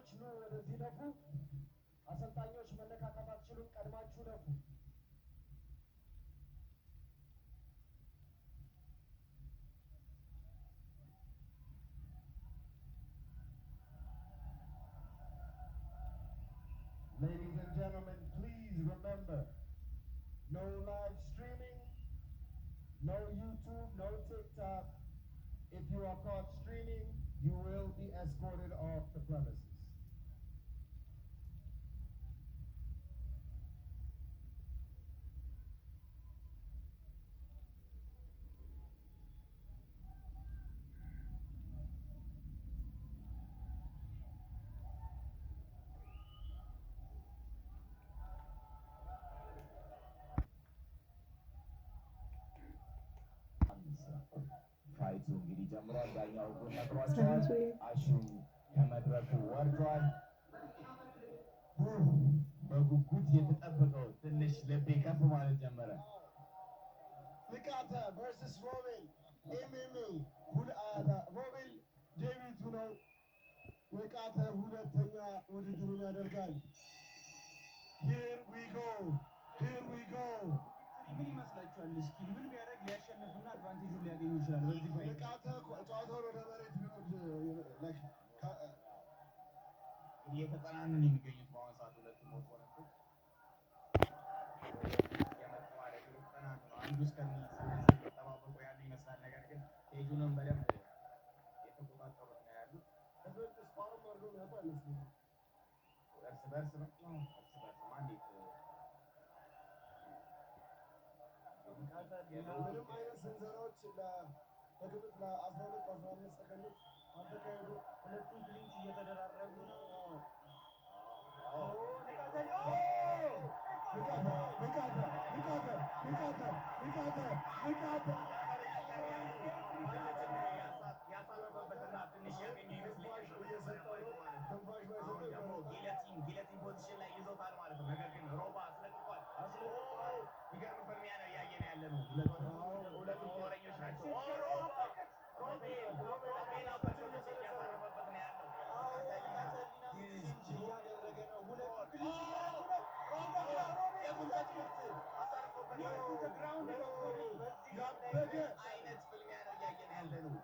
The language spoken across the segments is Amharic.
ተጫዋቾች ኑ ወደዚህ ለፉ። አሰልጣኞች መነካካት አትችሉም፣ ቀድማችሁ ለፉ። Ladies and gentlemen, please remember, no live streaming, no YouTube, no TikTok. If you are caught streaming, you will be escorted off the premises. ፋይቱ እንግዲህ ጀምሯል። ዳኛው ተነግሯቸዋል። አሹ ከመድረኩ ወርዷል። በጉጉት የተጠበቀው ትንሽ ልቤ ከፍ ማለት ጀመረ። ንቃተ ቨርሰስ ሮቤል ኤምኤምኤ ሮቤል ዴቪቱ ነው። ንቃተ ሁለተኛ ውድድሩን ያደርጋል። ሂር ዊ ጎ ሂር ዊ ጎ። ምን ይመስላችኋል? እስኪ ምን ቢያደርግ ሊያሸንፍና አድቫንቴጁን ሊያገኙ ይችላል? በዚህ ፋይት ንቃተ ጨዋታውን ወደ መሬት ቢወርድ እየተጠናኑ ነው የሚገኙት በአሁኑ ሰዓት ሁለቱም ኦፖነንቶች አንዱ እስከሚጠባበቁ ያሉ ይመስላል። ነገር ግን ኬጁንም በደንብ የተቆጣጠሩት ነው ያሉት። እርስ በርስ ነው አንዴት ምንም አይነት ስንዘራዎች በግምት ለ12-15 ሰከንዶች አልተካሄዱ። ሁለቱም ክሊንች እየተደራረጉ ነው። ያሳረፈበትና ትንሽ ያገኘ ይመስለኛል። ጊለቲን ፖዚሽን ላይ ይዞታል ማለት ነው። ነገር ግን ሮባ አስለቅቋል። ይገርም ፍልሚያ ነው እያየን ያለ ነው። ሁለቱም ጦረኞች ናቸው። አይነት ፍልሚያ ነው እያየን ያለ ነው።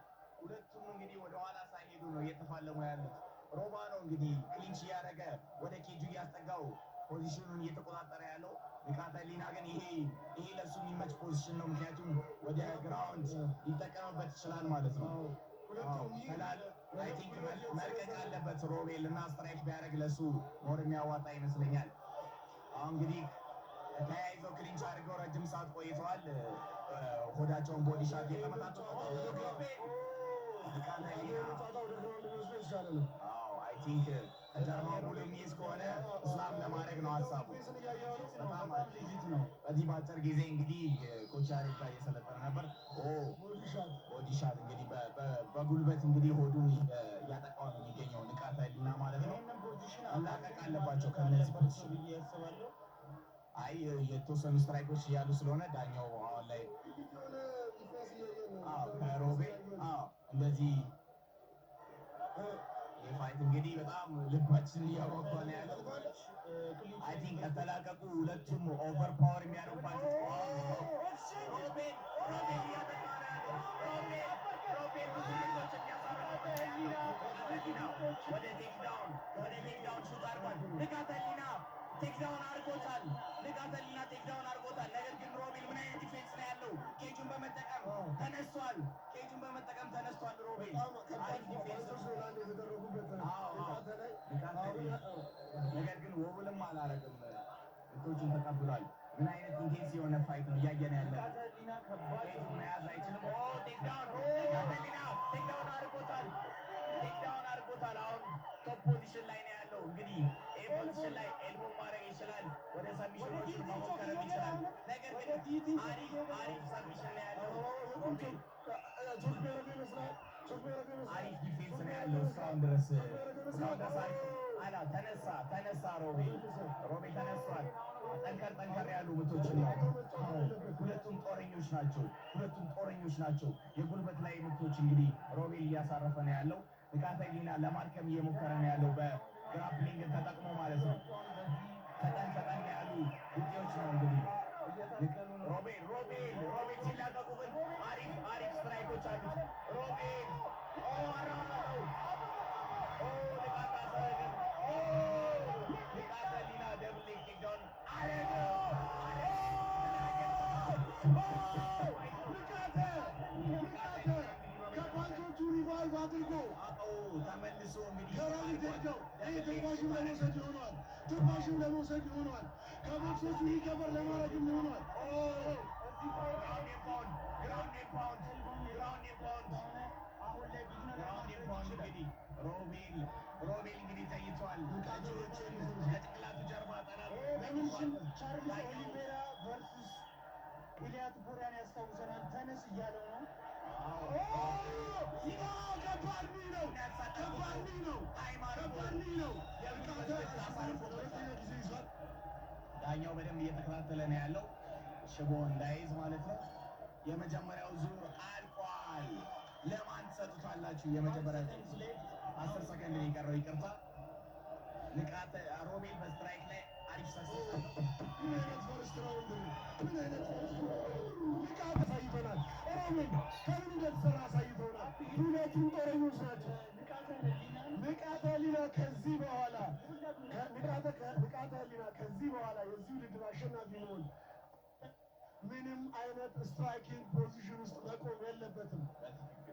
ሁለቱም እንግዲህ ወደ ኋላ ሳይሄዱ ነው እየተፋለሙ ያሉት። ሮባ ነው እንግዲህ ክሊንች እያደረገ ወደ ኬጁ እያስጠጋው ፖዚሽኑን እየተቆጣጠረ ያለው። ንቃተ ህሊና ግን ይሄ ለሱ የሚመች ፖዚሽን ነው። ምክንያቱም ወደ ግራውንድ ሊጠቀምበት ይችላል ማለት ነው። አይ ቲንክ መልቀቅ አለበት ሮቤል እና ስትራይክ ቢያደርግ ለሱ ሞር የሚያዋጣ ይመስለኛል። አሁን እንግዲህ ተያይዘው ክሊንች አድርገው ረጅም ሰዓት ቆይተዋል። ሆዳቸውን ቦዲ ሻት የተመታቱ አይ ቲንክ ከጀርባው ሙሉ የሚይዝ ከሆነ እስላም ለማድረግ ነው ሀሳቡ። በጣም ልጅት ነው። በዚህ በአጭር ጊዜ እንግዲህ ኮች አሪፍ ላይ እየሰለጠነ ነበር። ቦዲ ሻት እንግዲህ በጉልበት እንግዲህ ሆዱን እያጠቃው ነው የሚገኘው ንቃተ ህሊና ማለት ነው። መላቀቅ አለባቸው ከነዚህ ፖዚሽን ብዬ ያስባለሁ። አይ የተወሰኑ ስትራይኮች እያሉ ስለሆነ ዳኛው አሁን ላይ ከሮቤል እንደዚህ የፋይት እንግዲህ በጣም ልባችን እያወጣ ነው ያለው። አይ ቲንክ ከተላቀቁ ሁለቱም ኦቨር ፓወር የሚያደርጉባቸው ሮቤል ወደ ቴክዳውን ሹት አድርጓል። ንቃተ ህሊና ቴክዳውን አድርጎታል። ቴክዳውን አድርጎታል። ነገር ግን ሮቤል ምን አይነት ዲፌንስ ነው ያለው? ኬጁን በመጠቀም ተነስቷል። ሮቤል አሪፍ ዲፌንስ ነገር ግን ወብልም አላረግም። እቶቹን ተቀብሏል። ምን አይነት ኢንቴንስ የሆነ ፋይት ነው እያየን ያለ። ኬጁን መያዝ አይችልም። ቴክዳውን አድርጎታል። አሁን ቶፕ ፖዚሽን ላይ ነው ያለው። እንግዲህ ኤ ፖዚሽን ላይ ኤልቦ ማድረግ ይችላል። ወደ ሰሚሽኖች መሞከር ይችላል። ነገር ግን አሪፍ ሰሚሽን ላይ ያለው ሮቤል አሪፍ ዲፌንስ ነው ያለው እስካሁን ድረስ ተነሳ ሮቤል ተነስቷል። ጠንከር ያሉ ምቶችን ነው። ሁለቱም ጦረኞች ናቸው። የጉልበት ላይ ምቶች እንግዲህ ሮቤል እያሳረፈ ነው ያለው። ንቃተ ህሊና ለማድከም እየሞከረ ነው ያለው ግራፕሊንግ ተጠቅሞ ማለት ነው። ፈጠን ያሉ ውጤዎች ነው እንግዲህ ሮቤል ሲላቀቁ ግን አሪፍ ስትራይኮች አሉት። ሮቤል አራራው ንቃተ ሊና ደብል ቴክዳውን አረገ። ከፓንቾቹ ሪቫይቭ አድርጎ ተመልሶ እንግዲህ ትንፋሹን ለመውሰድ ሆኗል። ከቦክሶቹ ሪከቨር ለማድረግም ሆኗል። ሮቤል እንግዲህ ተይቷል። ከጭንቅላቱ ጀርባ ለምንሽም ቻርልስ ኦሊቬራ ቨርሱስ ኢሊያስ ቡራን ያስታውሰናል። ተነስ እያለው ነው። ዳኛው በደንብ እየተከታተለ ነው ያለው፣ ሽቦ እንዳይዝ ማለት ነው። የመጀመሪያው ዙር አልቋል። ለማን ትሰጡታላችሁ? የመጀመሪያ 10 ሰከንድ ነው የቀረው። ይቅርታ። ንቃተ ሮቤል በስትራይክ ላይ አሪፍ ሰክሰስ ንቃት አሳይቶናል። ሮቤል ከምን እንደተሰራ አሳይቶናል። ሁለቱም ጦረኞች ናቸው። ንቃተ ህሊና ከዚህ በኋላ የዚህ ውድድር አሸናፊ መሆን ምንም አይነት ስትራይኪንግ ፖዚሽን ውስጥ መቆም የለበትም።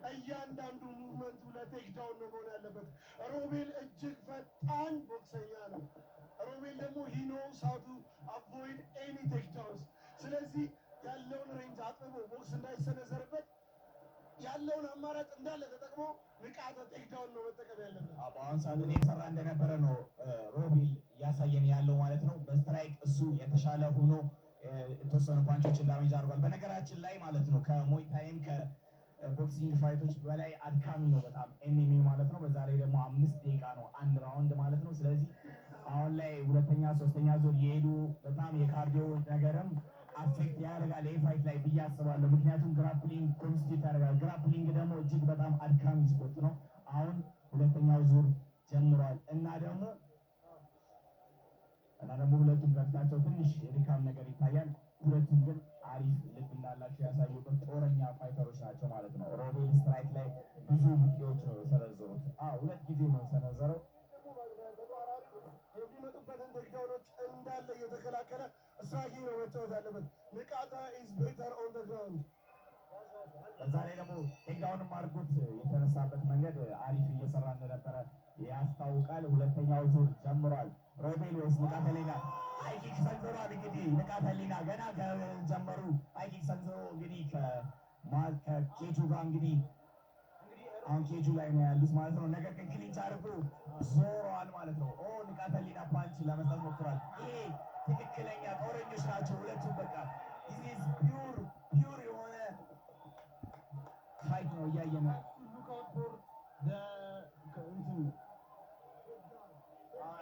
እያንዳንዱ ሙቭመንቱ ለቴክዳውን ነው መሆን ያለበት። ሮቤል እጅግ ፈጣን ቦክሰኛ ነው። ሮቤል ደግሞ ሂኖ ሳቱ አቮይድ ኤኒ ቴክዳውንስ። ስለዚህ ያለውን ሬንጅ አጥብቦ ቦክስ እንዳይሰነዘርበት ያለውን አማራጭ እንዳለ ተጠቅሞ ንቃተ ቴክዳውን ነው መጠቀም ያለበት። በአሁን ሰዓት እየሰራ እንደነበረ ነው ሮቤል እያሳየን ያለው ማለት ነው። በስትራይክ እሱ የተሻለ ሆኖ የተወሰኑ ፓንቾችን ዳሜጅ አድርጓል። በነገራችን ላይ ማለት ነው ከሞይታይም ከቦክሲንግ ፋይቶች በላይ አድካሚ ነው በጣም ኤምኤምኤ ማለት ነው። በዛ ላይ ደግሞ 5 ደቂቃ ነው አንድ ራውንድ ማለት ነው። ስለዚህ አሁን ላይ ሁለተኛ ሶስተኛ ዙር የሄዱ በጣም የካርዲዮ ነገርም አፌክት ያደርጋል ይህ ፋይት ላይ ብዬ አስባለሁ። ምክንያቱም ግራፕሊንግ ኮንስቲት ያደርጋል። ግራፕሊንግ ደግሞ እጅግ በጣም አድካሚ ስፖርት ነው። አሁን ሁለተኛው ዙር ጀምሯል እና ደግሞ ሁለቱም ከፍታቸው ትንሽ የድካም ነገር ይታያል። ሁለቱም ግን አሪፍ ልብ እንዳላቸው ያሳዩበት ጦረኛ ፋይተሮች ናቸው ማለት ነው። ሮቤል ስትራይክ ላይ ብዙ ውጤዎች ነው የሰነዘሩት። 2 ጊዜ ነው የሰነዘረው። የሚመጡበትን ቴክዳውኖች እንዳለ እየተከላከለ ስትራይኪንግ ነው መጫወት ያለበት። ንቃተ ኢዝ ቤተር ኦን ዘ ግራውንድ። በዛ ላይ ደግሞ ቴክዳውንም አድርጎት የተነሳበት መንገድ አሪፍ እየሰራ እንደነበረ ያስታውቃል። ሁለተኛው ዙር ጀምሯል። ሮቤል ወይስ ንቃተ ህሊና? ሃይኪክ ሰንዝሯል። እንግዲህ ንቃተ ህሊና ገና ከጀመሩ ሃይኪክ ሰንዝሮ እንግዲህ ከኬጁ ጋር እንግዲህ አሁን ኬጁ ላይ ነው ያሉት ማለት ነው። ነገር ግን ክሊንች አድርጎ ዞሯል ማለት ነው። ንቃተ ህሊና ፓንች ለመስጠት ሞክሯል። ይሄ ትክክለኛ ጦረኞች ናቸው ሁለቱም። በቃ ዲዚዝ ፒውር የሆነ ፋይት ነው እያየን ነው።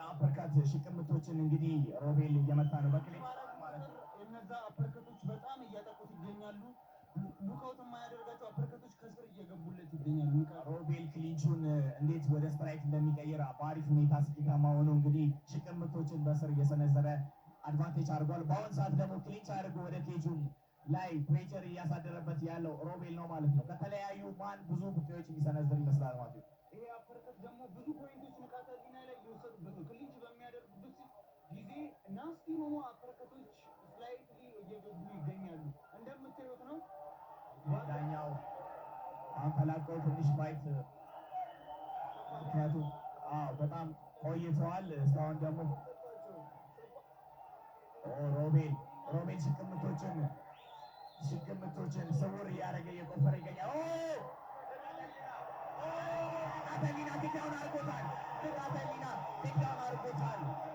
አፐርካት ሽቅምቶችን እንግዲህ ሮቤል እየመታ ነው በክሊንች ማለት ነው። እነዛ አፐርካቶች በጣም እያጠቁት ይገኛሉ። ሉካውት የማያደርጋቸው አፐርካቶች ከስር እየገቡለት ይገኛሉ። ሮቤል ክሊንቹን እንዴት ወደ ስትራይክ እንደሚቀይር በአሪፍ ሁኔታ ስኬታማ ሆኖ እንግዲህ ሽቅምቶችን በስር እየሰነዘረ አድቫንቴጅ አድርጓል። በአሁን ሰዓት ደግሞ ክሊንች አድርጎ ወደ ኬጁ ላይ ፕሬቸር እያሳደረበት ያለው ሮቤል ነው ማለት ነው። ከተለያዩ ማን ብዙ ጉዳዮች የሚሰነዝር ይመስላል ማለት ነው። ይሄ አፐርካት ደግሞ ብዙ ፖይንቶች ንቃተ ህሊና ላይ እየወሰዱበት ነው። ክሊንች በሚያደርጉበት ጊዜ ናስቲ ሆኖ አፐርካቶች ስላይትሊ እየገቡ ይገኛሉ። እንደምታዩት ነው። ዳኛው አሁን ተላቀው ትንሽ ፋይት ምክንያቱም በጣም ቆይተዋል። እስካሁን ደግሞ ሮቤል ሽቅምቶችን ስውር እያደረገ እየቆፈረ ይገኛል። ንቃተ ህሊና ቴክዳውን አድርጎታል።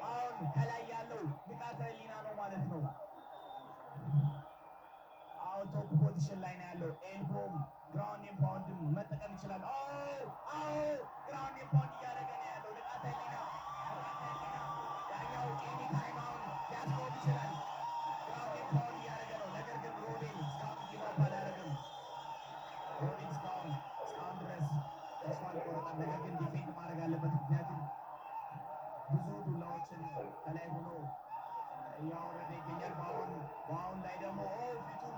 አሁን ከላይ ያለው ንቃተ ህሊና ነው ማለት ነው። አሁን ቶፕ ፖዚሽን ላይ ነው ያለው። ኤልቦም ግራውንድ ኤንድ ፓውንድም መጠቀም ይችላል። ግራውንድ ኤንድ ፓውንድ እያደረገ ነው ያለው ንቃተ ህሊና። ዳኛው ኤኒ ታይም አሁን ሊያስቆም ይችላል። ግራውንድ ኤንድ ፓውንድ እያደረገ ነው። ነገር ግን ሮቤል እስካሁን ጊቭአፕ አላደረገም። ሮቤል እስካሁን ድረስ ተስፋ አልቆረጠም። ነገር ግን ዲፌንድ ማድረግ አለበት። ምክንያቱም ኳስን ከላይ ሆኖ እያወረደ ይገኛል። በአሁን ላይ ደግሞ ፊቱን